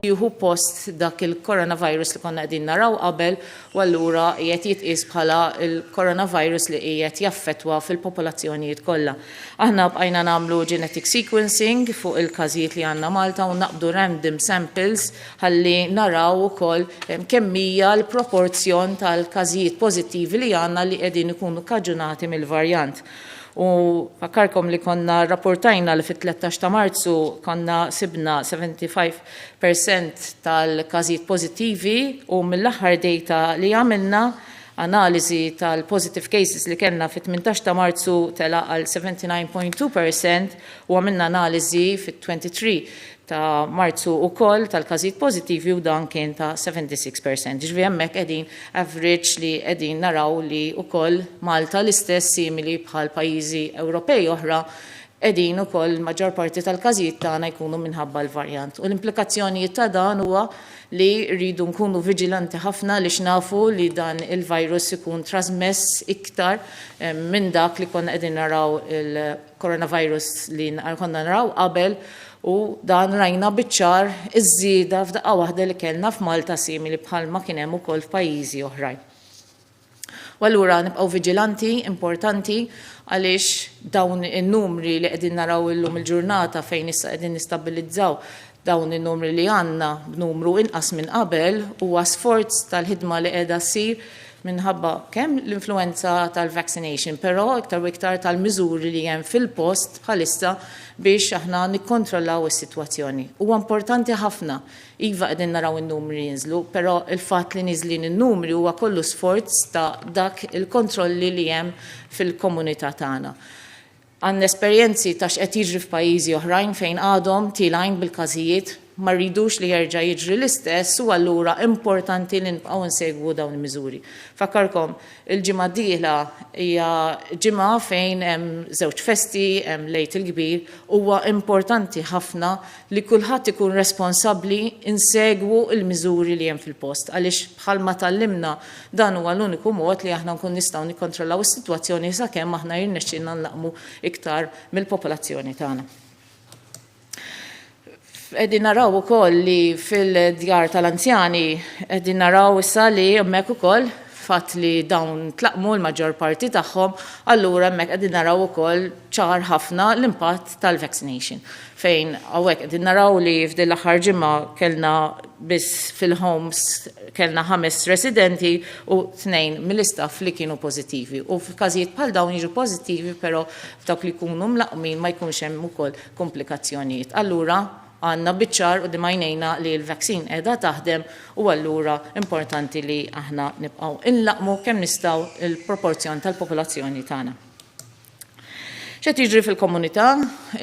Juhu post dak il-coronavirus li konna qegħdin naraw qabel u allura qiegħed jitqies bħala il-coronavirus li qiegħed jaffettwa fil-popolazzjonijiet kollha. Aħna bqajna nagħmlu genetic sequencing fuq il-każijiet li għandna Malta u naqbdu random samples ħalli naraw ukoll kemm hija l-proporzjon tal-każijiet pożittivi li għandna li qegħdin ikunu kaġunati mill-varjant. U fakkarkom li konna rapportajna li fit-13 ta' Marzu konna sibna 75% tal-każijiet pożittivi u mill-aħħar data li għamilna analiżi tal-positive cases li kellna fit-18 ta' Marzu tela għal 79.2% u għamilna analiżi fit-23 ta' Marzu ukoll tal-każijiet pożittivi u dan kien ta' 76%. Ġifieri hemmhekk qegħdin average li qegħdin naraw li ukoll Malta l-istess simili bħal pajjiżi Ewropej oħra qegħdin ukoll il-maġġor parti tal-każijiet tagħna jkunu minħabba l-varjant. U l-implikazzjonijiet ta' dan huwa li rridu nkunu viġilanti ħafna li xnafu li dan il-virus ikun trasmess iktar minn dak li konna qegħdin naraw il-coronavirus li konna naraw qabel. U dan rajna biċċar iż-żieda f'daqqa waħda li kellna f'Malta simili bħalma kien hemm ukoll f'pajjiżi oħrajn. U allura nibqgħu viġilanti, importanti għaliex dawn in-numri li qegħdin naraw illum il-ġurnata fejn issa qegħdin nistabilizzaw dawn in-numri li għandna b'numru inqas minn qabel huwa sforz tal-ħidma li qiegħda ssir minħabba kemm l-influenza tal-vaccination, però iktar u iktar tal-miżuri li hemm fil-post bħalissa biex aħna nikkontrollaw is-sitwazzjoni. Huwa importanti ħafna iva qegħdin naraw in-numri jinżlu, però il-fatt li niżlin in-numri huwa kollu sforz ta' dak il-kontrolli li hemm fil-komunità tagħna. Għandna esperjenzi ta' x'qed jiġri f'pajjiżi oħrajn fejn għadhom tilgħin bil-każijiet ma rridux li jerġa' jiġri l-istess u allura importanti li nibqgħu nsegwu dawn il-miżuri. Fakkarkom, il-ġimgħa d-dieħla hija ġimgħa fejn hemm żewġ festi, hemm lejt il-kbir, huwa importanti ħafna li kulħadd ikun responsabbli insegwu l-miżuri li hemm fil-post għaliex bħalma tallimna dan huwa l-uniku mod li aħna nkun nistgħu nikkontrollaw is-sitwazzjoni sakemm aħna jirnexxinna nlaqmu iktar mill-popolazzjoni tagħna. Qegħdin naraw ukoll li fil-djar tal-anzjani qegħdin naraw issa li hemmhekk ukoll fatt li dawn tlaqmu l-maġġor parti tagħhom, allura hemmhekk qegħdin naraw ukoll ċar ħafna l-impatt tal-vaccination. Fejn hawnhekk qegħdin naraw li f'din l-aħħar ġimgħa kellna biss fil-homes kellna 5 residenti u 2 mill-istaff li kienu pożittivi. U f'każijiet bħal dawn jiġu pożittivi, però f'dawk li jkunu mlaqmin ma jkunx hemm ukoll komplikazzjonijiet. Allura għandna biċċar u dimajnejna li l-vaksin qiegħda taħdem u allura importanti li aħna nibqgħu inlaqmu kemm nistgħu il-proporzjon tal-popolazzjoni tagħna. X'qed jiġri fil-komunità,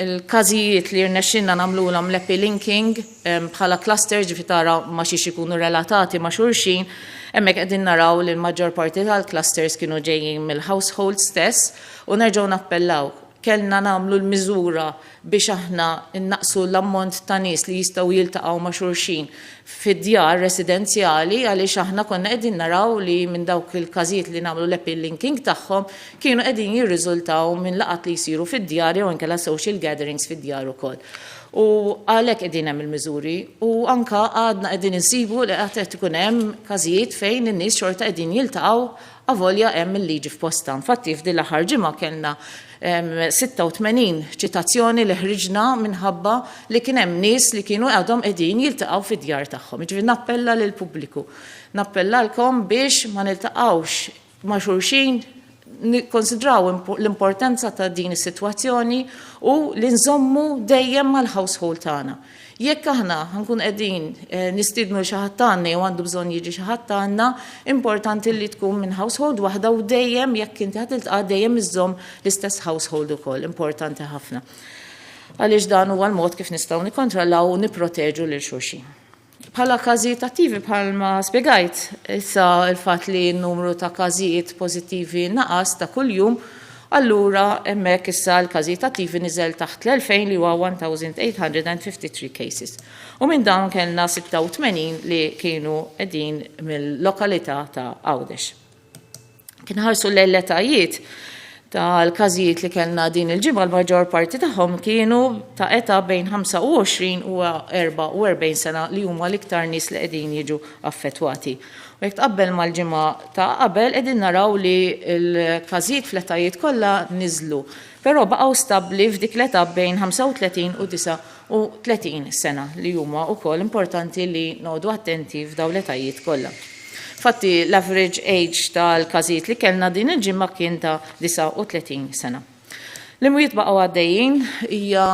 il-każijiet li rnexxinna nagħmluhom l-epi linking bħala cluster ġifi tara ma xiex ikunu relatati ma' xulxin, hemmhekk qegħdin naraw li l-maġġor parti tal-clusters kienu ġejjin mill-household stess u nerġgħu nappellaw kellna nagħmlu l-miżura biex aħna innaqsu l-ammont ta' nies li jistgħu jiltaqgħu ma' xulxin fid-djar residenzjali għaliex aħna konna qegħdin naraw li minn dawk il-każijiet li nagħmlu l-epi linking tagħhom kienu qegħdin jirriżultaw minn laqgħat li jsiru fid-djar jew inkella social gatherings fid-djar ukoll. U għalhekk qegħdin hemm il-miżuri u anke għadna qegħdin insibu li qed ikun hemm każijiet fejn in-nies xorta qegħdin jiltaqgħu avolja hemm il-liġi f'posta. Infatti f'din l-aħħar ġimgħa kellna 86 ċitazzjoni li ħriġna minħabba li kien hemm nies li kienu għadhom qegħdin jiltaqgħu fid-djar tagħhom. Jiġifieri nappella lill-pubbliku. Nappellalkom biex ma niltaqgħux ma' xulxin, nikkonsidraw l-importanza ta' din is-sitwazzjoni u li nżommu dejjem mal-household tagħna. Jekk aħna nkun qegħdin nistiednu xi ħadd tagħna jew għandu bżonn jiġi xi ħadd tagħna, importanti li tkun minn household waħda u dejjem jekk inti ħad tiltaqa' dejjem iżżomm l-istess household ukoll, importanti ħafna. Għaliex dan huwa l-mod kif nistgħu nikkontrollaw u nipproteġu lil xulxin. Bħala każijiet attivi bħalma spjegajt, issa l-fatt li n-numru ta' każijiet pożittivi naqas ta' kuljum, allura hemmhekk issa l-każijiet attivi niżel taħt l-2000 li huwa 1853 cases. U minn dawn kellna 86 li kienu qegħdin mill-lokalità ta' Għawdex. Kien ħarsu l-etajiet tal-każijiet li kellna din il-ġimgħa l-maġġor parti tagħhom kienu ta' età bejn 25 u 44 sena li huma l-iktar nies li qegħdin jiġu affettwati. U jekk tqabbel mal-ġimgħa ta' qabel qegħdin naraw li l-każijiet fl-etajiet kollha niżlu, però baqgħu stabbli f'dik l-età bejn 35 u 39 sena li huma wkoll importanti li noqogħdu attenti f'dawn l-etajiet kollha. Fatti l-average age tal-każijiet li kellna din il-ġimma kien ta' 39 sena. L-imwiet baqgħu għaddejjin hija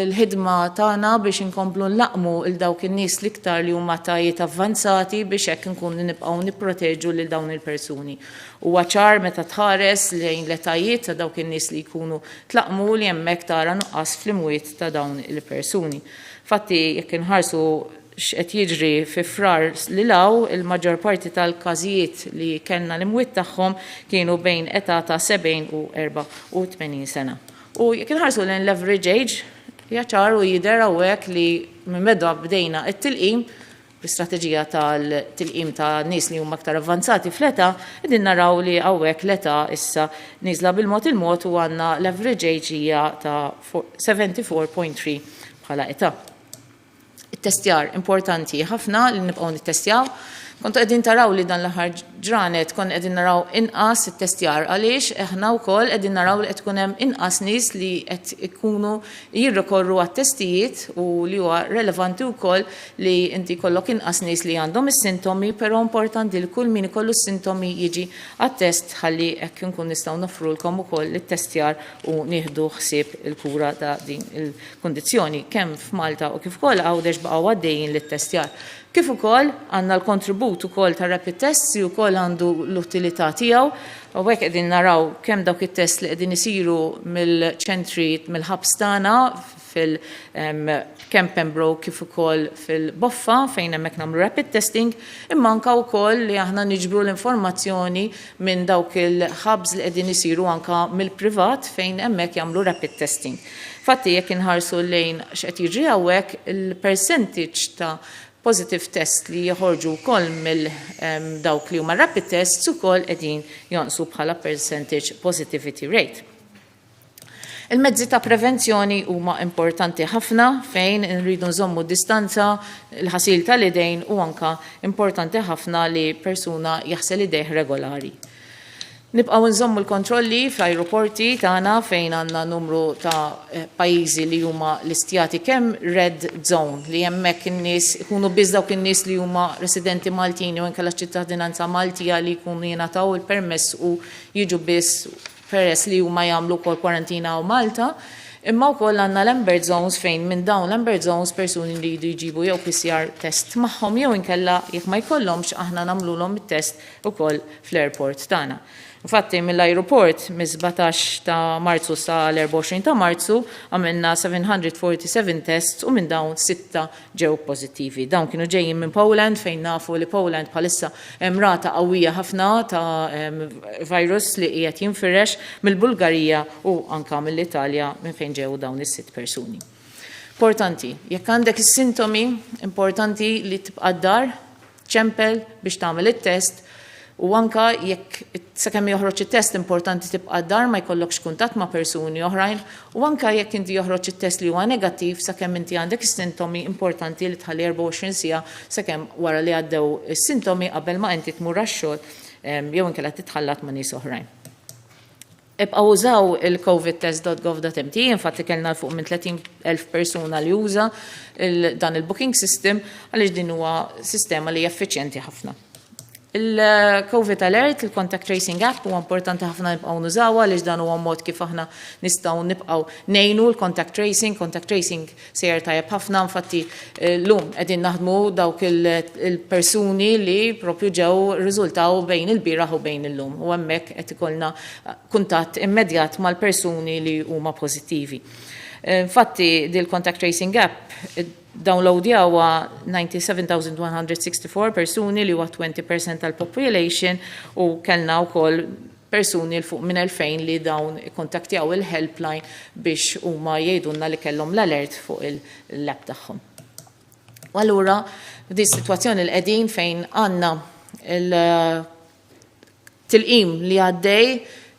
l-ħidma tagħna biex inkomplu nlaqmu il dawk in-nies l-iktar li huma tajiet avvanzati biex hekk nkunu nibqgħu nipproteġu lil dawn il-persuni. Huwa ċar meta tħares lejn l-etajiet ta' dawk in-nies li jkunu tlaqmu li hemmhekk tara nuqqas fl-imwiet ta' dawn il-persuni. Fatti jekk inħarsu x'qed jiġri fi frar li law il-maġġor parti tal-każijiet li kellna l-imwiet tagħhom kienu bejn età ta' 70 u 84 sena. U jekk inħarsu lejn l-average age, hija ċar u jidher hawnhekk li minn meta bdejna t-tilqim bl-istrateġija tal-tilqim ta' nies li huma aktar avvanzati fl-età, qegħdin naraw li hawnhekk l-età issa niżla bil-mod il-mod u għandna l-average age hija ta' 74.3 bħala età. Il-testjar importanti ħafna li nibqgħu nittestjaw. Kontu qegħdin taraw li dan l-aħħar ġranet kon qegħdin naraw inqas it-testjar għaliex aħna wkoll qegħdin naraw li qed tkun hemm inqas nies li qed ikunu jirrikorru għat-testijiet u li huwa relevanti wkoll li inti jkollok inqas nies li għandhom is-sintomi, però importanti li kull min ikollu s-sintomi jiġi għat-test ħalli hekk inkun nistgħu nofrulkom ukoll it-testjar u nieħdu ħsieb il-kura ta' din il-kundizzjoni kemm f'Malta u kif ukoll Għawdex baqgħu għaddejjin lit-testjar. Kif ukoll għandna l-kontribut ukoll ta' rapid tests li wkoll għandu l-utilità tiegħu, u hekk qegħdin naraw kemm dawk it-test li qegħdin isiru mill-ċentri mill-ħabs tagħna fil-Camp Pembroke kif ukoll fil-Boffa fejn hemmhekk nagħmlu rapid testing, imma anke wkoll li aħna niġbru l-informazzjoni minn dawk il-ħabs li qegħdin isiru anke mill-privat fejn hemmhekk jagħmlu rapid testing. Fatti jekk inħarsu lejn x'qed jiġri hawnhekk il-percentage ta' positive test li joħorġu wkoll mill dawk li huma rapid tests ukoll qegħdin jonqsu bħala percentage positivity rate. Il-mezzi ta' prevenzjoni huma importanti ħafna fejn nridu nżommu distanza, il-ħasil tal-idejn u anka importanti ħafna li persuna jaħsel idejh regolari. Nibqgħu nżommu l-kontrolli fl-ajruporti tagħna fejn għandna numru ta' pajjiżi li huma listjati kemm red zone li hemmhekk in-nies ikunu biss dawk in-nies li huma residenti Maltin jew inkella ċittadinanza Maltija li jkunu jingħataw il-permess u jiġu biss peress li huma jagħmlu wkoll kwarantina u Malta. Imma wkoll għandna l-amber zones fejn minn dawn l-amber zones persuni li jridu jġibu jew PCR test magħhom jew inkella jekk ma jkollhomx aħna nagħmluhom it-test ukoll fl-airport tagħna. Infatti mill-aeroport mis-17 ta' Marzu sa l-24 ta' Marzu għamilna 747 tests u minn dawn 6 ġew pożittivi. Dawn kienu ġejjin minn Poland fejn nafu li Poland bħalissa hemm rata qawwija ħafna ta' virus li qiegħed jinfirex mill-Bulgarija u anke mill-Italja minn fejn ġew dawn is-6 persuni. Importanti, jekk għandek is-sintomi, importanti li tibqa' d-dar, ċempel biex tagħmel it-test. U anka jekk sakemm joħroġ it-test importanti tibqa' d-dar ma jkollokx kuntatt ma' persuni oħrajn u anka jekk inti joħroġ it-test li huwa negattiv sakemm inti għandek is-sintomi importanti li tħalli 24 siegħa sakemm wara li għaddew is-sintomi qabel ma inti tmur għax-xogħol jew inkella titħallat ma' nies oħrajn. Ibqgħu użaw il-covidtest.gov.mt, infatti kellna fuq minn 30,000 persuna li juża dan il-booking system għaliex din huwa sistema li effiċjenti ħafna. Il-COVID Alert, il-Contact Tracing App, huwa importanti ħafna nibqgħu nużawha għaliex dan huwa mod kif aħna nistgħu nibqgħu ngħinu l-contact tracing sejjer tajjeb ħafna, infatti llum qegħdin naħdmu dawk il-persuni li propju ġew riżultaw bejn il-bieraħ u bejn illum. U hemmhekk qed ikollna kuntatt immedjat mal-persuni li huma pożittivi. Infatti, dil-contact tracing gap downloadjawa 97,164 persuni li huwa 20% tal-population u kellna wkoll persuni l-fuq minn 2000 li dawn kontaktjaw il-helpline biex huma jgħidulna li kellhom l-alert fuq il-lab tagħhom. U allura di situazzjoni l-qegħdin fejn għandna il-tilqim li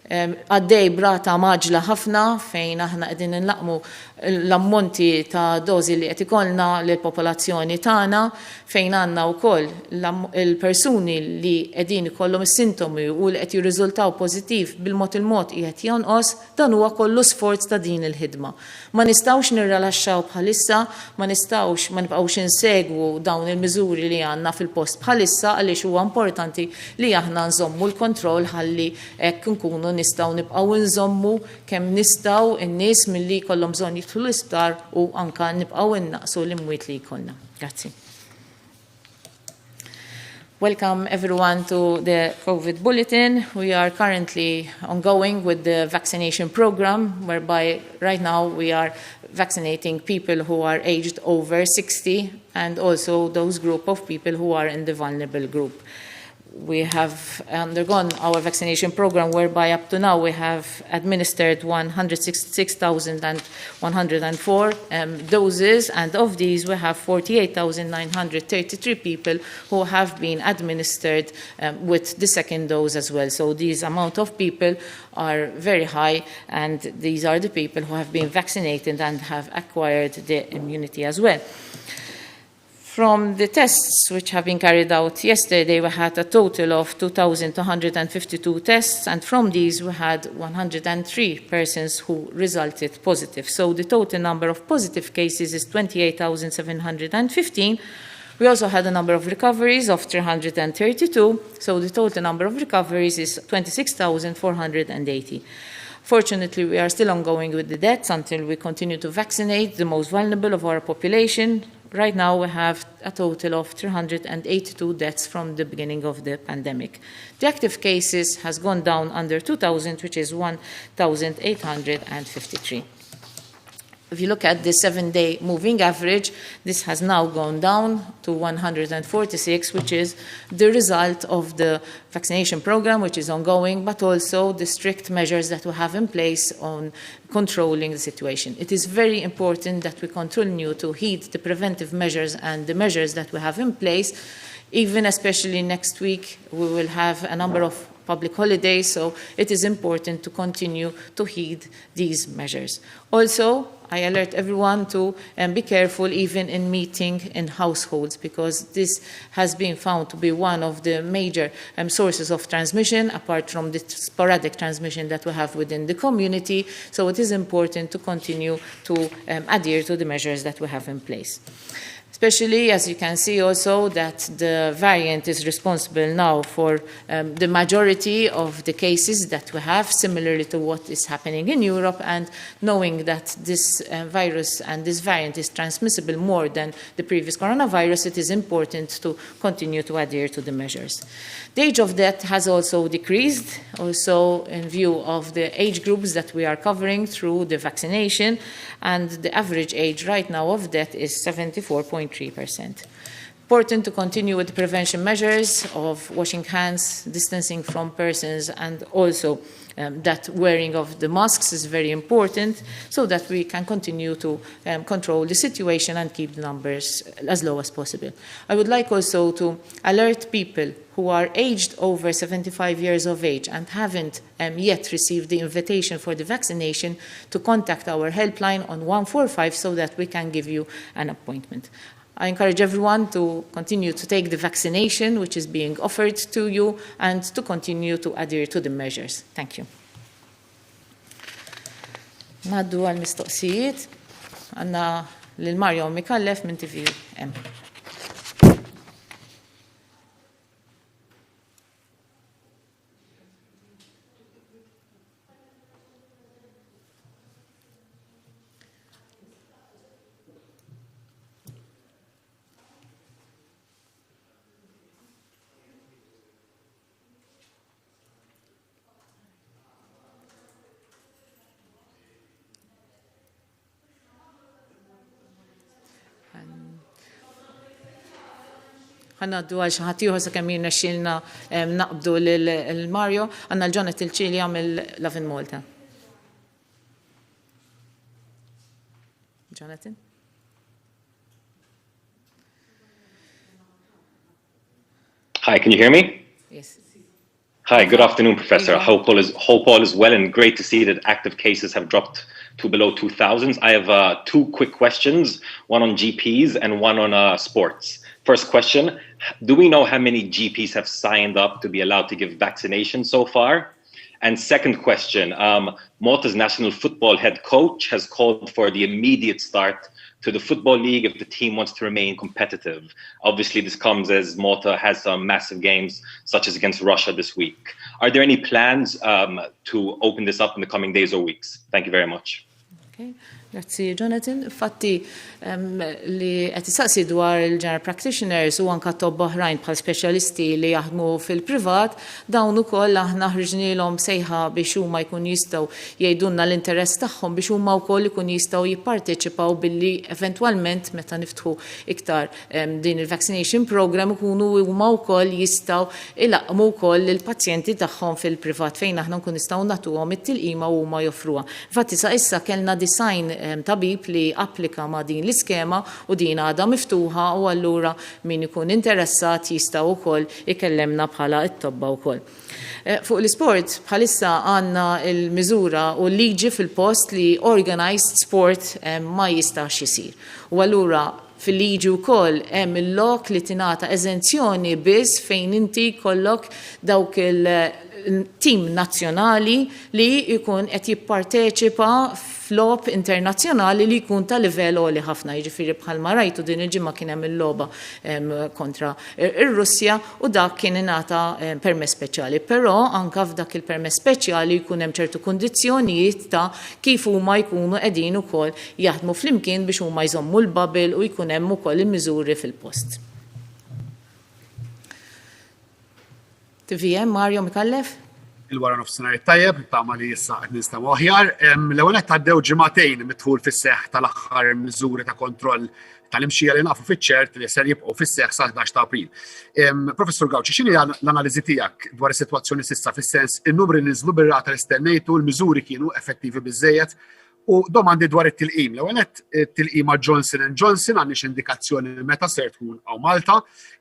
għaddej brata maġla ħafna fejn aħna qegħdin inlaqmu l-ammonti ta' dozi li qed ikollna lill-popolazzjoni tagħna fejn għandna wkoll il-persuni li qegħdin ikollhom is-sintomi u li qed jirriżultaw pożittiv bil-mod il-mod qiegħed jonqos, dan huwa kollu sforz ta' din il-ħidma. Ma nistgħux nirrelaxxaw bħalissa, ma nibqgħux insegwu dawn il-miżuri li għandna fil-post bħalissa għaliex huwa importanti li aħna nżommu l-kontroll ħalli hekk nkunu nistgħu nibqgħu nżommu kemm nistgħu in-nies milli jkollhom bżonn l-isptar u anka nibqgħu innaqsu l-imwiet li jkollna. Grazzi. Welcome everyone to the COVID bulletin. We are currently ongoing with the vaccination program, whereby right now we are vaccinating people who are aged over 60 and also those group of people who are in the vulnerable group. We have undergone our vaccination program whereby up to now we have administered 166,104 doses, and of these we have 48,933 people who have been administered with the second dose as well. So these amount of people are very high, and these are the people who have been vaccinated and have acquired the immunity as well. From the tests which have been carried out yesterday, we had a total of 2,252 tests, and from these we had 103 persons who resulted positive. So the total number of positive cases is 28,715. We also had a number of recoveries of 332, so the total number of recoveries is 26,480. Fortunately, we are still ongoing with the deaths until we continue to vaccinate the most vulnerable of our population. Right now, we have a total of 382 deaths from the beginning of the pandemic. The active cases has gone down under 2,000, which is 1,853. If you look at the 7-day moving average, this has now gone down to 146, which is the result of the vaccination program, which is ongoing, but also the strict measures that we have in place on controlling the situation. It is very important that we continue to heed the preventive measures and the measures that we have in place. Even especially next week, we will have a number of public holidays, so it is important to continue to heed these measures. Also, I alert everyone to be careful even in meeting in households, because this has been found to be one of the major sources of transmission, apart from the sporadic transmission that we have within the community. So it is important to continue to adhere to the measures that we have in place. Especially, as you can see also, that the variant is responsible now for the majority of the cases that we have, similarly to what is happening in Europe, and knowing that this virus and this variant is transmissible more than the previous coronavirus, it is important to continue to adhere to the measures. The age of death has also decreased, also in view of the age groups that we are covering through the vaccination, and the average age right now of death is 74.3%. Important to continue with the prevention measures of washing hands, distancing from persons, and also that wearing of the masks is very important so that we can continue to control the situation and keep the numbers as low as possible. I would like also to alert people who are aged over 75 years of age and haven't yet received the invitation for the vaccination to contact our helpline on 145 so that we can give you an appointment. I encourage everyone to continue to take the vaccination which is being offered to you and to continue to adhere to the measures. Thank you. Naddu għal-mistoqsijiet. Għanna l-Mario Mikallef minn TVM. ħanaddu għal xi ħadd ieħor sakemm jirnexxielna naqbdu lil Mario, għandna l-Ġonet il-Ċilja mill-Lavin Malta. Jonathan? Hi, can you hear me? Yes. Hi, good afternoon, Professor. Hope all is well, and great to see that active cases have dropped to below 2,000. I have 2 quick questions, one on GPs and one on sports. First question, do we know how many GPs have signed up to be allowed to give vaccinations so far? And second question, Malta's national football head coach has called for the immediate start to the Football League if the team wants to remain competitive. Obviously, this comes as Malta has some massive games, such as against Russia this week. Are there any plans to open this up in the coming days or weeks? Thank you very much. Okay. Grazzi, Jonathan. Fatti li qed isaqsi dwar il-general practitioners u anke tobba oħrajn bħal speċjalisti li jaħdmu fil-privat, dawn ukoll aħna ħriġnielhom sejħa biex huma jkun jistgħu jgħidulna l-interess tagħhom biex huma wkoll ikun jistgħu jipparteċipaw billi eventwalment meta niftħu iktar din il-vaccination program ikunu huma wkoll jistgħu ilaqmu wkoll il-pazjenti tagħhom fil-privat fejn aħna nkun nistgħu nagħtuhom it-tilqima u huma joffruha. Infatti sa issa kellna design tabib li applika ma' din l-iskema u din għadha miftuħa u allura min ikun interessat jista' wkoll ikellemna bħala t-tobba wkoll. Fuq l-isport bħalissa għandna l-miżura u l-liġi fil-post li organized sport ma jistax isir. U allura fil-liġi wkoll hemm il-lok li tingħata eżenzjoni biss fejn inti kollok dawk il-tim nazzjonali li jkun qed jipparteċipa f'lob internazzjonali li jkun ta' livell għoli ħafna, jiġifieri bħalma rajtu din il-ġimgħa kien hemm il-logħba kontra ir-Russja u dak kien ingħata permess speċjali. Però anke f'dak il-permess speċjali jkun hemm ċertu kundizzjonijiet ta' kif huma jkunu qegħdin ukoll jaħdmu flimkien biex huma jżommu l-bubble u jkun hemm ukoll il-miżuri fil-post. TVM, Mario Mikallef? Il-wara nofsinhar tajjeb, tagħma li issa qed nistgħu aħjar. L-ewwel qed għaddew ġimagħtejn midħul fis-seħħ tal-aħħar miżuri ta' kontroll tal-imxija li nafu fiċ-ċert li ser jibqgħu fis-seħħ sa 11 ta' April. Professur Gawċi, x'inhi l-analiżi tiegħek dwar is-sitwazzjoni s'issa fis-sens in-numri li niżlu bir-rata li stennejtu, l-miżuri kienu effettivi biżżejjed u domandi dwar it-tilqim. L-ewwel it-tilqima Johnson & Johnson għandniex indikazzjoni meta ser tkun hawn Malta,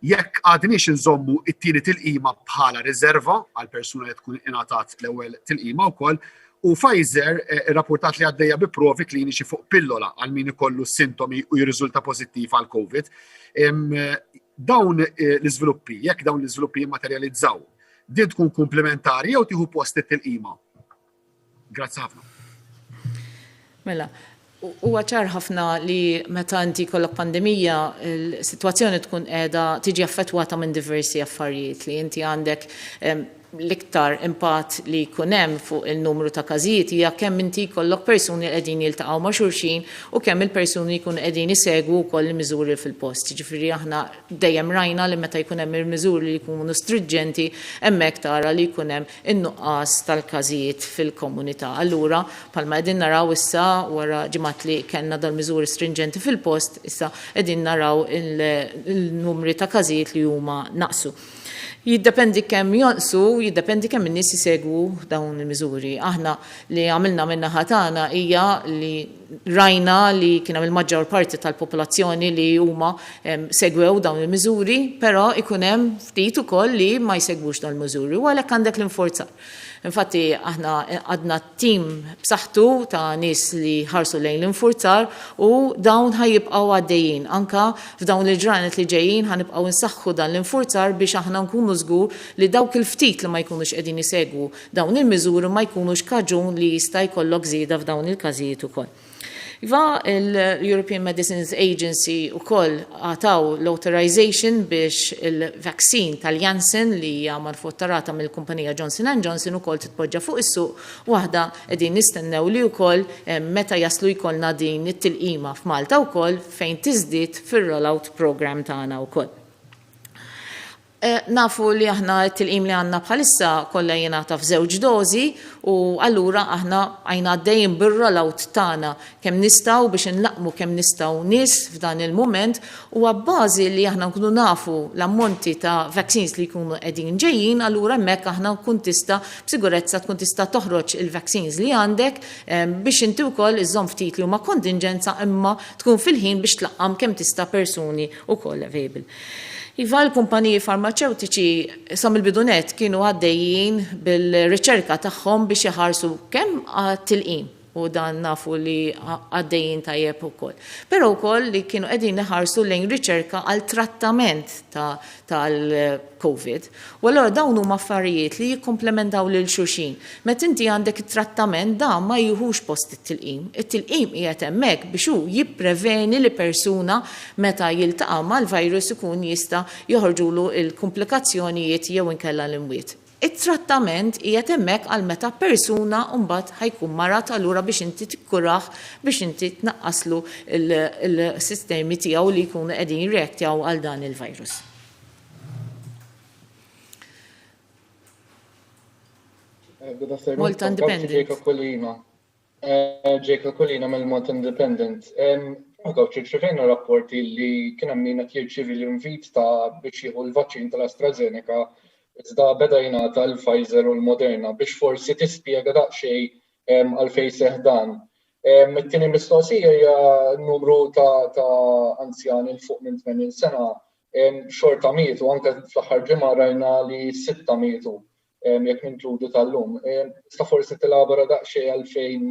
jekk għadniex inżommu it-tieni tilqima bħala riserva għal persuna li tkun ingħatat l-ewwel tilqima wkoll, u Pfizer irrapportat li għaddejja bi provi kliniċi fuq pillola għal min ikollu sintomi u jirriżulta pożittiv għal COVID. Dawn l-iżviluppi, jekk dawn l-iżviluppi materializzaw, din tkun komplementari jew tieħu post it-tilqima? Grazzi ħafna. Mela, huwa ċar ħafna li meta inti jkollok pandemija, il-sitwazzjoni tkun qiegħda tiġi affettwata minn diversi affarijiet li inti għandek l-iktar impatt li jkun hemm fuq il-numru ta' każijiet hija kemm inti jkollok persuni li qegħdin jiltaqgħu ma' xulxin u kemm il-persuni jkunu qegħdin isegwu wkoll il-miżuri fil-post. Ġifieri aħna dejjem rajna li meta jkun hemm il-miżuri li jkunu stringenti hemmhekk tara li jkun hemm in-nuqqas tal-każijiet fil-komunità. Allura bħalma qegħdin naraw issa wara ġimgħat li kellna dal-miżuri stringenti fil-post, issa qegħdin naraw il-numri ta' każijiet li huma naqsu. Jiddependi kemm jonqsu, jiddependi kemm in-nies isegwu dawn il-miżuri. Aħna li għamilna min-naħa tagħna hija li rajna li kien hemm il-maġġor parti tal-popolazzjoni li huma segwew dawn il-miżuri, però ikun hemm ftit ukoll li ma jsegwux dawn il-miżuri u għalhekk għandek l-infurzar. Infatti aħna għadna tim b'saħħtu ta' nies li ħarsu lejn l-infurzar u dawn ħajibqgħu għaddejjin. Anka f'dawn il-ġranet li ġejjin ħanibqgħu nsaħħu dan l-infurzar biex aħna nkunu żgur li dawk il-ftit li ma jkunux qegħdin isegwu dawn il-miżuri ma jkunux kaġun li jista' jkollok żieda f'dawn il-każijiet ukoll. Iva, l-European Medicines Agency ukoll għataw l-authorization biex il-vaccine tal-Janssen li hija manufutturata mill-kumpanija Johnson & Johnson ukoll titpoġġa fuq is-suq, waħda qegħdin nistennew li wkoll meta jaslu jkollna din it-tilqima f'Malta wkoll fejn tiżdied fir-rollout program tagħna wkoll. Nafu li aħna t-tilqim li għanna bħalissa kollha jingħata f'żewġ dożi u allura aħna għajna għaddejjin bir-rollout tagħna kemm nistgħu biex inlaqmu kemm nistgħu nies f'dan il-mument u għabbażi li aħna nkunu nafu l-ammonti ta' vaccines li jkunu qegħdin ġejjin, allura hemmhekk aħna nkun tista' b'sigurezza tkun tista' toħroġ il-vaccines li għandek biex inti wkoll iżomm ftit li huma kontingenza imma tkun fil-ħin biex tlaqqam kemm tista' persuni wkoll available. Iva l-kumpaniji farmaceutiċi sam il-bidunet kienu għaddejjin bil-riċerka tagħhom biex jaħarsu kemm għat-tilqim u dan nafu li għaddejjin tajjeb ukoll. Però wkoll li kienu qegħdin iħarsu lejn riċerka għal trattament tal-COVID. U allura dawn huma affarijiet li jikkomplementaw lil xulxin. Meta inti għandek it-trattament dan ma jieħux post it-tilqim. It-tilqim qiegħed hemmhekk biex hu jippreveni li persuna meta jiltaqa' mal-virus ikun jista' joħorġulu il-komplikazzjonijiet jew inkella l-imwiet. It-trattament qiegħed hemmhekk għal meta persuna mbagħad ħajkun marat allura biex inti tikkuraħ biex inti tnaqqaslu il-sistemi tiegħu li jkunu qegħdin jirreaktjaw għal dan il-virus. Malta Independent. Jacob Collina mill-Malta Independent. Ċirċivejna rapporti li kien hemm min qed jirċievi l-invit ta' biex jieħu l-vaċċin tal-AstraZeneca iżda beda jingħata l-Pfizer u l-Moderna biex forsi tispjega daqsxejn għalfejn seħħ dan. It-tieni mistoqsija hija numru ta' anzjani l fuq minn 80 sena xorta mietu, anke fl-aħħar ġimgħa rajna li 6 mietu jekk ninkludu tal-lum. Sta forsi tilabora daqsxejn għalfejn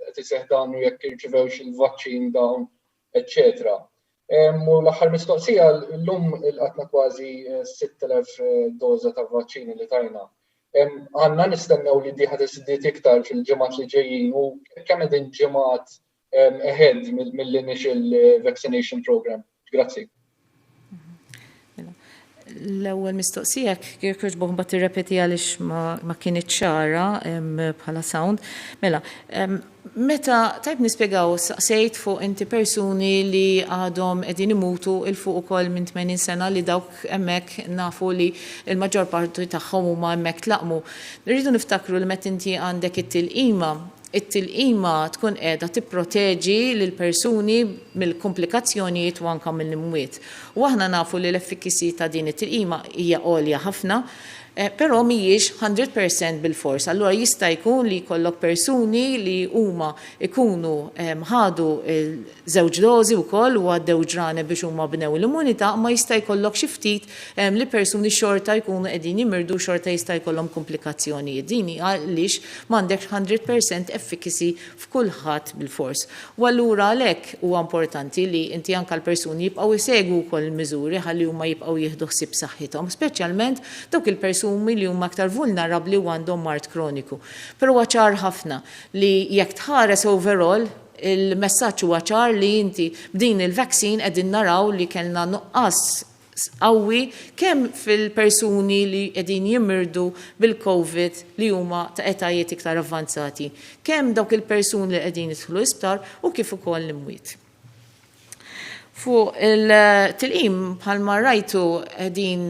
qed iseħħ dan u jekk irċivewx il-vaċċin dawn, eċċetera. U l-aħħar mistoqsija l-lum il-qatna kważi 6,000 doza ta' vaċċini li tajna. Għandna nistennew li diħat iżdied iktar fil-ġimgħat li ġejjin u kemm qegħdin ġimgħat ahead mill-initial vaccination program. Grazzi. L-ewwel mistoqsija kif jogħġbok mbagħad tirrepeti għaliex ma kienitx ċara bħala sound. Mela, meta tajb nispjegaw saqsejt fuq inti persuni li għadhom qegħdin imutu il fuq ukoll minn 80 sena li dawk hemmhekk nafu li l-maġġor parti tagħhom huma hemmhekk tlaqmu. Rridu niftakru li meta inti għandek it-tilqima tkun qiegħda tipproteġi lil persuni mill-komplikazzjonijiet u anke mill-imwiet. U aħna nafu li l-efficacy ta' din it-tilqima hija għolja ħafna, però mhijiex 100% bil-fors. Allura jista' jkun li jkollok persuni li huma ikunu ħadu żewġ dożi wkoll u għaddew ġrane biex huma bnew l-immunità, ma jista' jkollok xi ftit li persuni xorta jkunu qegħdin jimirdu xorta jista' jkollhom komplikazzjonijiet. Din għaliex m'għandekx 100% efficacy f'kulħadd bil-fors. U allura għalhekk huwa importanti li inti anke l-persuni jibqgħu jsegwu wkoll il-miżuri ħalli huma jibqgħu jieħdu ħsieb saħħithom, speċjalment dawk il-persuni li huma aktar vulnerabbli u għandhom mart kroniku. Però huwa ċar ħafna li jekk tħares overall il-messaġġ huwa ċar li inti b'din il-vaccine qegħdin naraw li kellna nuqqas qawwi kemm fil-persuni li qegħdin jimirdu bil-COVID li huma ta' etajiet iktar avvanzati, kemm dawk il-persuni li qegħdin jidħlu isptar u kif ukoll l-imwiet. Fuq il-tilqim bħalma rajtu din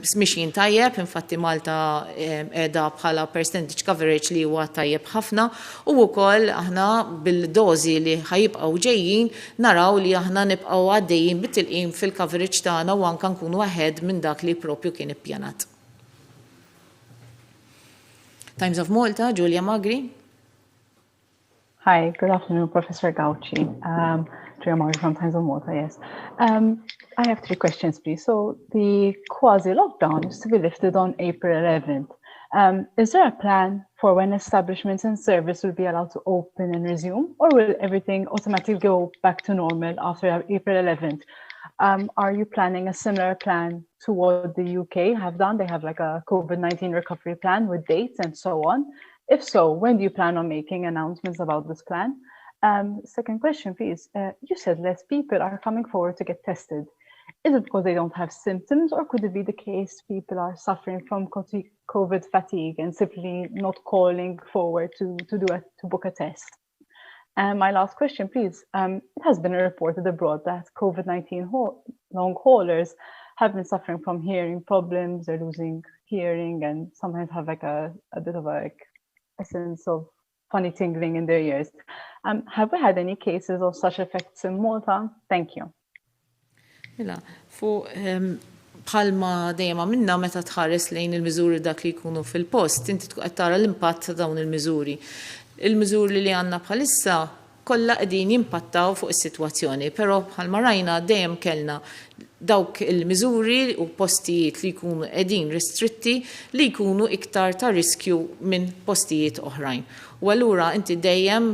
smixin tajjeb, infatti Malta edha bħala percentage coverage li huwa tajjeb ħafna u wkoll aħna bil-dozi li ħajibqgħu ġejjin naraw li aħna nibqgħu għaddejjin bit-tilqim fil-coverage tagħna u anke nkunu ahead minn dak li propju kien ippjanat. Times of Malta, Julia Magri. Hi, good afternoon, Professor Gauci. From Times of Malta, yes. I have 3 questions, please. So the quasi-lockdown is to be lifted on April 11th. Is there a plan for when establishments and service will be allowed to open and resume, or will everything automatically go back to normal after April 11th? Are you planning a similar plan to what the UK have done? They have like a COVID-19 recovery plan with dates and so on. If so, when do you plan on making announcements about this plan? Second question, please. You said less people are coming forward to get tested. Is it because they don't have symptoms, or could it be the case people are suffering from COVID fatigue and simply not calling forward to book a test? And my last question, please. It has been reported abroad that COVID-19 long haulers have been suffering from hearing problems, they're losing hearing, and sometimes have like a bit of a sense of funny tingling in their ears. Have we had any cases of such effects in Malta? Thank you. Bħalma dejjem minna meta tħares lejn il-miżuri dak li jkunu fil-post, inti tkun qed tara l-impatt ta' dawn il-miżuri. Il-miżuri li għandna bħalissa kollha qegħdin jimpattaw fuq is-sitwazzjoni, però bħalma rajna dejjem kellna dawk il-miżuri u postijiet li jkunu qegħdin ristritti li jkunu iktar ta' riskju minn postijiet oħrajn. U allura inti dejjem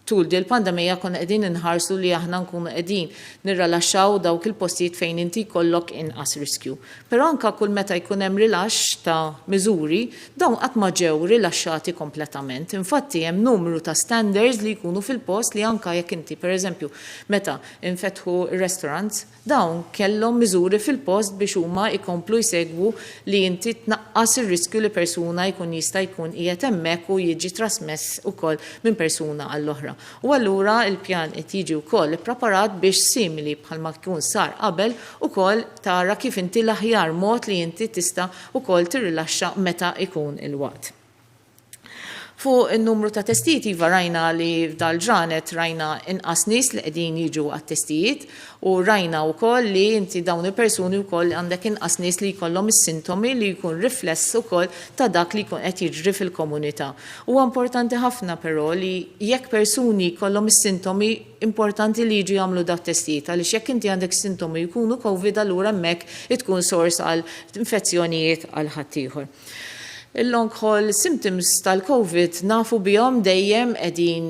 tul di l-pandemija konna qegħdin inħarsu li aħna nkunu qegħdin nirrelaxxaw dawk il-postijiet fejn inti jkollok inqas riskju. Però anke kull meta jkun hemm rilaxx ta' miżuri, dawn qatt ma ġew rilaxxati kompletament. Infatti hemm numru ta' standards li jkunu fil-post li anke jekk inti pereżempju meta infetħu r-restaurants, dawn kellhom miżuri fil-post biex huma jkomplu jsegwu li inti tnaqqas ir-riskju li persuna jkun jista' jkun qiegħed hemmhekk u jiġi trasmess ukoll minn persuna għall-oħra. U allura il-pjan qed jiġi wkoll ippreparat biex simili bħalma jkun sar qabel ukoll tara kif inti l-aħjar mod li inti tista' ukoll tirrilaxxa meta jkun il-waqt. Fuq il-numru ta' testijiet iva rajna li f'dal-ġranet rajna inqas nies li qegħdin jiġu għat-testijiet u rajna wkoll li inti dawn il-persuni wkoll għandek inqas nies li jkollhom is-sintomi li jkun rifless ukoll ta' dak li jkun qed jiġri fil-komunità. Huwa importanti ħafna però li jekk persuni jkollhom is-sintomi importanti li jiġu jagħmlu dak testijiet għaliex jekk inti għandek sintomi jkunu COVID allura hemmhekk tkun sors għal infezzjonijiet għal ħaddieħor. Il-long haul symptoms tal-COVID nafu bihom dejjem qegħdin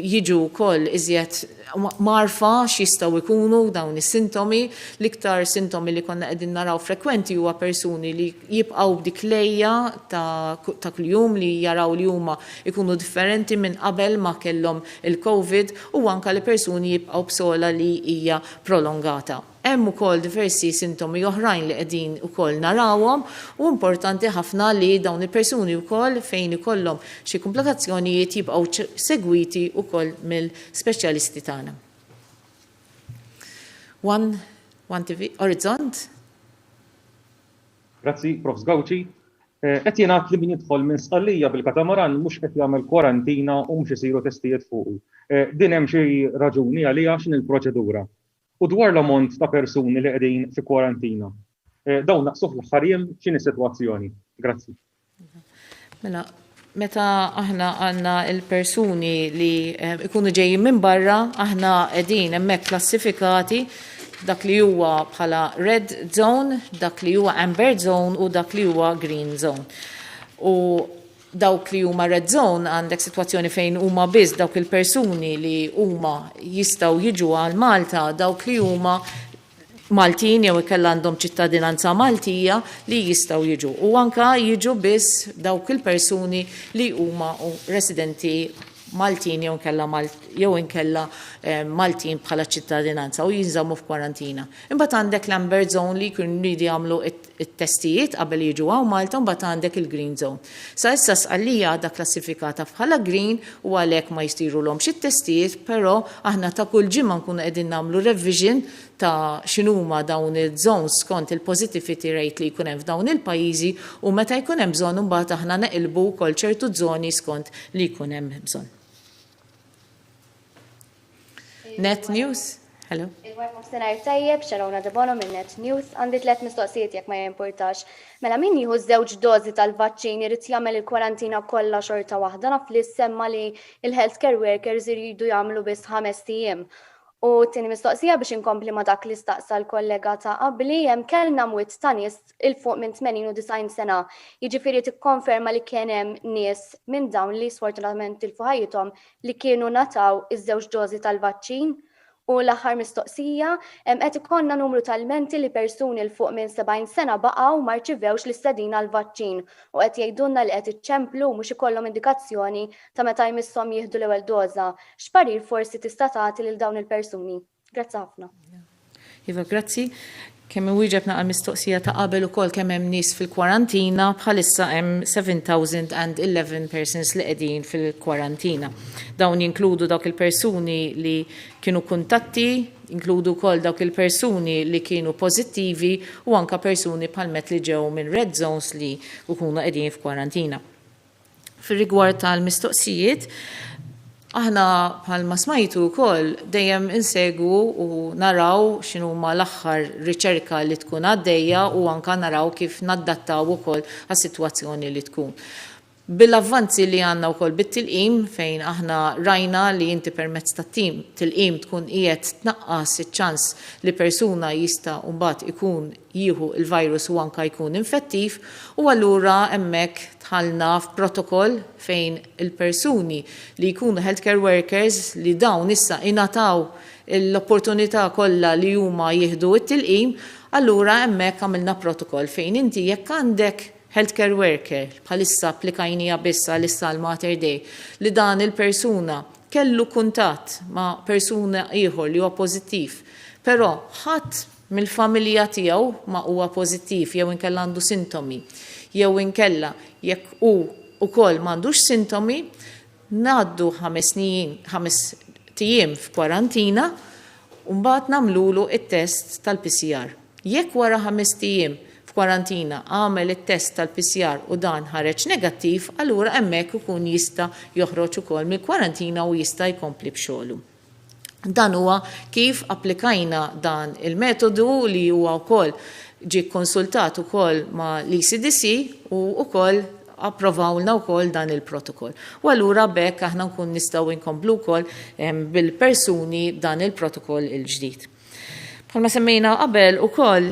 jiġu wkoll iżjed marfa x'jistgħu jkunu dawn is-sintomi. L-iktar sintomi li konna qegħdin naraw frekwenti huwa persuni li jibqgħu b'dik lejja ta' kuljum li jaraw li huma jkunu differenti minn qabel ma kellhom il-COVID u anke li persuni jibqgħu b'sola li hija prolongata. Hemm ukoll diversi sintomi oħrajn li qegħdin ukoll narawhom u importanti ħafna li dawn il-persuni wkoll fejn ikollhom xi komplikazzjonijiet jibqgħu segwiti wkoll mill-speċjalisti tagħna. One TV, Orizzont. Grazzi, Prof. Gawci. Qed jingħad li min jidħol minn Sqallija bil-katamaran mhux qed jagħmel kwarantina u mhux isiru testijiet fuqu. Din hemm xi raġuni għaliha x'in il-proċedura. U dwar l-ammont ta' persuni li qegħdin fi kwarantina. Dawn naqsuh l-aħħar jiem x'inhi s-sitwazzjoni. Grazzi. Mela, meta aħna għandna il-persuni li ikunu ġejjin minn barra, aħna qegħdin hemmhekk klassifikati dak li huwa bħala red zone, dak li huwa amber zone u dak li huwa green zone. U dawk li huma red zone għandek sitwazzjoni fejn huma biss dawk il-persuni li huma jistgħu jiġu għal Malta, dawk li huma Maltin jew ikella għandhom ċittadinanza Maltija li jistgħu jiġu. U anke jiġu biss dawk il-persuni li huma residenti Maltin jew inkella Maltin bħala ċittadinanza u jinżammu f'kwarantina. Imbagħad għandek l-amber zone li jkunu jridu jagħmlu it-testijiet qabel jiġu għaw Malta u mbagħad għandek il-green zone. Sa issa Sqallija għadha klassifikata bħala green u għalhekk ma jsirulhomx it-testijiet, però aħna ta' kull ġimgħa nkunu qegħdin nagħmlu revision ta' x'inhuma dawn il-zones skont il-positivity rate li jkun hemm f'dawn il-pajjiżi u meta jkun hemm bżonn imbagħad aħna neqilbu wkoll ċertu żoni skont li jkun hemm bżonn. Net News, hello. Il-web senar tajjeb, xarona debono minn Net News, għandi 3 mistoqsijiet jekk ma jimportax. Mela min jieħu żewġ dożi tal-vaċċin irid jagħmel il-kwarantina kollha xorta waħda, naf li semma li il-healthcare workers iridu jagħmlu biss 5 ijiem. U tieni mistoqsija biex inkompli ma dak li staqsa l-kollega ta' qabli, hemm kellna mwiet ta' nies il fuq minn 80 u 90 sena. Jiġifieri tikkonferma li kien hemm nies minn dawn li sfortunatament tilfu ħajjithom li kienu nataw iż-żewġ dożi tal-vaċċin. U l-aħħar mistoqsija, qed ikollna numru tal-menti li persuni l fuq minn 70 sena baqgħu ma rċivewx l-istedina l-vaċċin u qed jgħidulna li qed iċċemplu mhux ikollhom indikazzjoni ta' meta jmisshom jieħdu l-ewwel doża. X'parir forsi tista' tagħti lil dawn il-persuni? Grazzi ħafna. Iva, grazzi. Kemm inwieġeb naqal mistoqsija ta' qabel ukoll kemm hemm nies fil-kwarantina, bħalissa hemm 7,011 persons li qegħdin fil-kwarantina. Dawn jinkludu dawk il-persuni li kienu kuntatti, inkludu wkoll dawk il-persuni li kienu pożittivi u anke persuni bħalmet li ġew minn red zones li jkunu qegħdin f'kwarantina. Fir-rigward tal-mistoqsijiet, aħna bħalma smajtu wkoll dejjem insegwu u naraw x'inhuma l-aħħar riċerka li tkun għaddejja u anke naraw kif naddattaw ukoll għas-sitwazzjoni li tkun. Bil-avvanzi li għandna wkoll bit-tilqim fejn aħna rajna li inti permezz tat-tim tilqim tkun qiegħed tnaqqas iċ-ċans li persuna jista' mbagħad ikun jieħu il-virus u anke jkun infettiv u allura hemmhekk tħallna f'protokoll fejn il-persuni li jkunu healthcare workers li dawn issa ingħataw l-opportunità kollha li huma jieħdu t-tilqim, allura hemmhekk għamilna protokoll fejn inti jekk għandek healthcare worker bħalissa applikajnija biss għalissa l-Mater Dei li dan il-persuna kellu kuntatt ma' persuna ieħor li huwa pożittiv, però ħadd mill-familja tiegħu ma huwa pożittiv jew inkella għandu sintomi, jew inkella jekk hu ukoll m'għandux sintomi, ngħaddu 5 tiem f'kwarantina u mbagħad nagħmlulu it-test tal-PCR. Jekk wara 5 tiem f'kwarantina għamel it-test tal-PCR u dan ħareġ negattiv, allura hemmhekk ikun jista' joħroġ ukoll mill-kwarantina u jista' jkompli b'xogħlu. Dan huwa kif applikajna dan il-metodu li huwa wkoll ġie konsultat ukoll ma' l-ECDC u wkoll approvawlna wkoll dan il-protokoll. U allura bekk aħna nkun nistgħu nkomplu wkoll bil-persuni dan il-protokoll il-ġdid. Bħalma semmejna qabel ukoll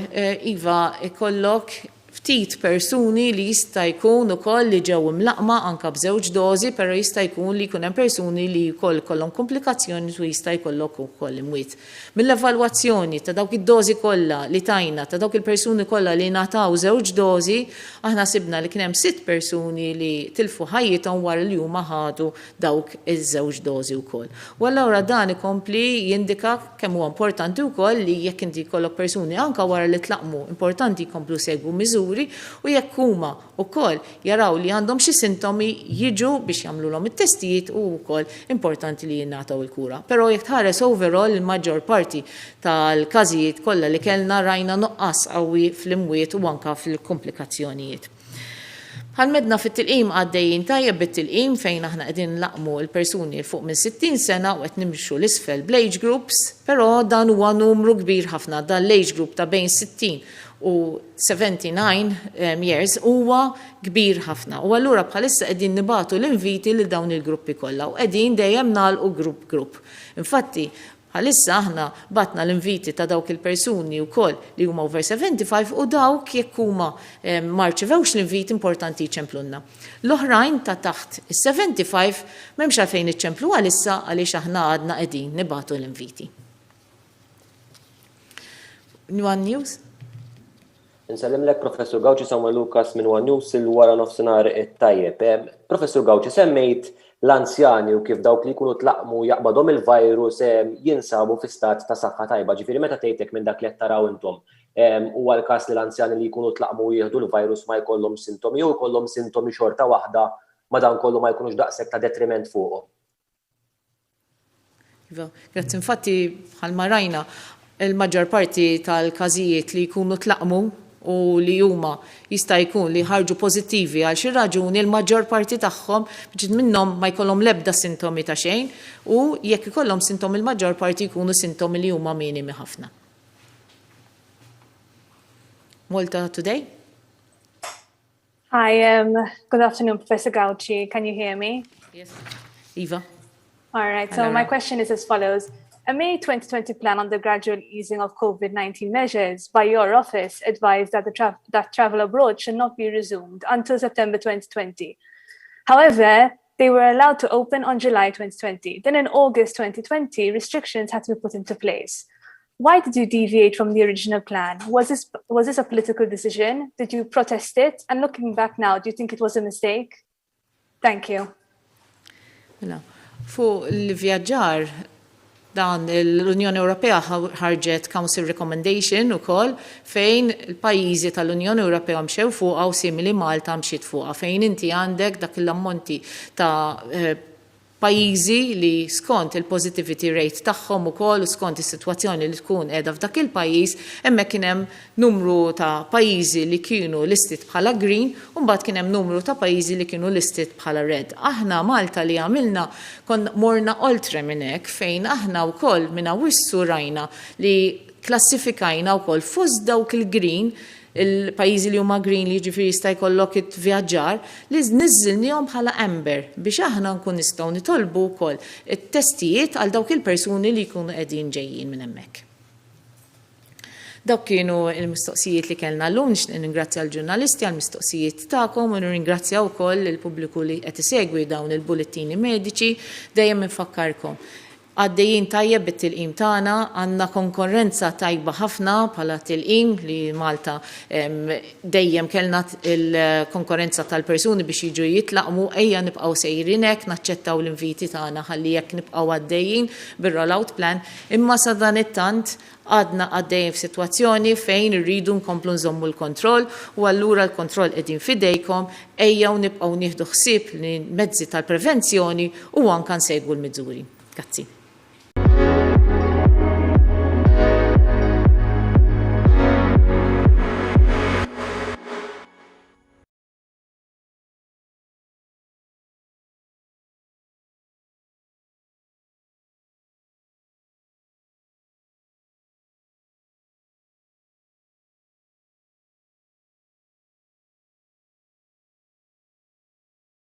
iva ikollok ftit persuni li jista' jkun ukoll li ġew imlaqma anke b'żewġ dożi, però jista' jkun li jkun hemm persuni li wkoll kollhom komplikazzjoni u jista' jkollok ukoll imwiet. Mill-evalwazzjoni ta' dawk id-dożi kollha li tajna ta' dawk il-persuni kollha li ngħataw żewġ dożi, aħna sibna li kien hemm 6 persuni li tilfu ħajjithom wara li huma ħadu dawk iż-żewġ dożi wkoll. U allura dan ikompli jindika kemm huwa importanti wkoll li jekk inti jkollok persuni anke wara li tlaqmu, importanti jkomplu segwu miżuri u jekk huma wkoll jaraw li għandhom xi sintomi jiġu biex jagħmluhom it-testijiet u wkoll importanti li jingħataw il-kura. Però jekk tħares overall il-maġġor parti tal-każijiet kollha li kellna rajna nuqqas qawwi fl-imwiet u anke fil-komplikazzjonijiet. Ħalmedna fit-tilqim għaddejjin tajjeb bit-tilqim fejn aħna qegħdin nlaqmu l-persuni l fuq minn 60 sena u qed nimxu l-isfel bl-age groups, però dan huwa numru kbir ħafna, dan l-age group ta' bejn 60 u 79 years huwa kbir ħafna. U allura bħalissa qegħdin nibatu l-inviti lil dawn il-gruppi kollha u qegħdin dejjem nagħlqu grupp. Infatti, bħalissa aħna batna l-inviti ta' dawk il-persuni wkoll li huma over 75 u dawk jekk huma ma rċevewx l-inviti importanti jċemplunna. L-oħrajn ta' taħt is-75 m'hemmx għalfejn iċċemplu għalissa għaliex aħna għadna qegħdin nibatu l-inviti. One News? Nsellimlek Professur Gawċi Samuel Lukas minn One News il-wara nofsinhar it-tajjeb. Professur Gawċi, semmejt l-anzjani u kif dawk li jkunu tlaqmu jaqbadhom il-virus jinsabu fi stat ta' saħħa tajba. Ġifieri meta tgħidlek minn dak li qed taraw intom, huwa l-każ li l-anzjani li jkunu tlaqmu jieħdu l-virus ma jkollhom sintomi jew ikollhom sintomi xorta waħda ma dan kollu ma jkunux daqshekk ta' detriment fuqhom. Grazzi, infatti bħalma rajna il-maġġor parti tal-każijiet li jkunu tlaqmu u li huma jista' jkun li ħarġu pożittivi għal xi raġuni il-maġġor parti tagħhom ġid minnhom ma jkollhom l-ebda sintomi ta' xejn u jekk ikollhom sintomi il-maġġor parti jkunu sintomi li huma minimi ħafna. Malta today? Hi, good afternoon, Professor Gauci. Can you hear me? Yes. Eva. All right, so my question is as follows. A May 2020 plan on the gradual easing of COVID-19 measures by your office advised that that travel abroad should not be resumed until September 2020. However, they were allowed to open on July 2020. Then in August 2020, restrictions had to be put into place. Why did you deviate from the original plan? Was this a political decision? Did you protest it? And looking back now, do you think it was a mistake? Thank you. Fu l-vjaġġar Dan l-Unjoni Ewropea ħarġet Council Recommendation ukoll fejn il-pajjiżi tal-Unjoni Ewropea mxew fuqha u simili Malta mxiet fuqha fejn inti għandek dak l-ammonti ta' pajjiżi li skont il-positivity rate tagħhom ukoll u skont is-sitwazzjoni li tkun qiegħda f'dak il-pajjiż hemmhekk kien hemm numru ta' pajjiżi li kienu listed bħala green u mbagħad kien hemm numru ta' pajjiżi li kienu listed bħala red. Aħna Malta li għamilna morna oltre minn hekk fejn aħna wkoll minn wissu rajna li klassifikajna wkoll fost dawk il-green il-pajjiżi li huma green li ġifieri jista' jkollok it-vjaġġar li niżżilnihom bħala amber biex aħna nkun nistgħu nitolbu wkoll it-testijiet għal dawk il-persuni li jkunu qegħdin ġejjin minn hemmhekk. Dawk kienu il-mistoqsijiet li kellna llum, ningrazzja l-ġurnalisti għall-mistoqsijiet tagħkom u nirringrazzja wkoll il-pubbliku li qed isegwi dawn il-bulettini mediċi dejjem infakkarkom. Għaddejjin tajjeb bit-tilqim tagħna, għandna konkurrenza tajba ħafna bħala tilqim li Malta dejjem kellna il-konkurrenza tal-persuni biex jiġu jitlaqmu ejja nibqgħu sejrin hekk naċċettaw l-inviti tagħna ħalli jekk nibqgħu għaddejjin bir-rollout plan, imma sa dan it-tant għadna għaddejjin f'sitwazzjoni fejn irridu nkomplu nżommu l-kontroll u allura l-kontroll qegħdin fidejkom ejjew nibqgħu nieħdu ħsieb li mezzi tal-prevenzjoni u anke nsegwu l-miżuri. Grazzi.